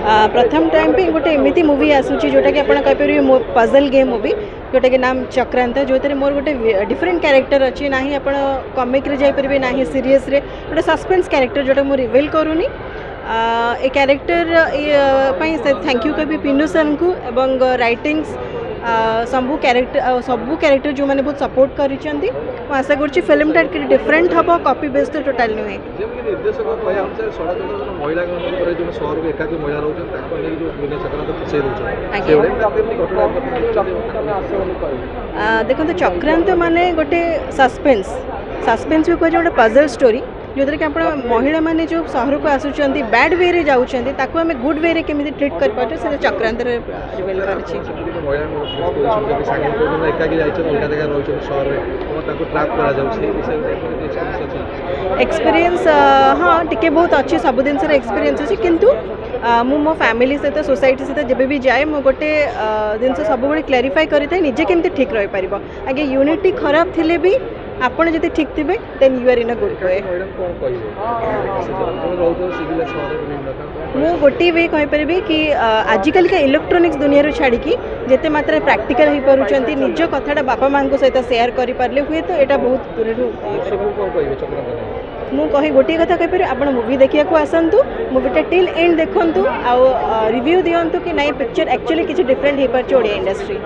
प्रथम टाइम पे गोटे एमती मूवी आसूची जोटा कि आपन कहिपर मो पजल गेम मूवी जोटा कि नाम चक्रांत जो मोर गोटे डिफरेंट कैरेक्टर अच्छी ना ही आप कॉमिक रे जाई परबे ना ही सीरीयस रे गोटे सस्पेंस कैरेक्टर जोटा मु रिवील करूनी ए कैरेक्टर थैंक यू कभी पिनू सर को एवं राइटिंग्स सबू कैरेक्टर जो मैंने बहुत सपोर्ट कर आशा कर फिल्म टा डिफरेंट हम कॉपी बेस्ड टोटाल नुहे देखो चक्रांत माने गोटे सस्पेंस भी कह गोटे पजल स्टोरी जो कि आप महिला माने जो सहर को आसुँच बैड वे रे जाऊँच आम गुड वे रे केमी ट्रिट कर पार्टे से चक्रांत रिवील कर एक्सपीरियंस हाँ टिके बहुत अच्छी सब जिन एक्सपीरियंस अच्छी किंतु मु मो फैमिली सहित सोसाइटी सहित जब भी जाए मु गोटे जिन सब क्लेरिफाई करें निजे केमती ठीक रही पार आगे यूनिटी खराब थिले भी आपन जब ठीक थे then you are in a good way मु गोटे वे कहीपर कि आजिकल का इलेक्ट्रोनिक्स दुनिया छाड़ी जिते मात्रा प्रैक्टिकल हो पार्टी निज कथाटा बापा माँ सहित सेयार करें हुए तो यहाँ बहुत दूर मु कही गोटे कथा कहीपर आप मूवी देखा आसतु मूवीटा टिल एंड देखु आ रिव्यू दिंतु कि नहीं पिक्चर एक्चुअली किसी डिफरेंट हो पार्टी ओडिया इंडस्ट्री।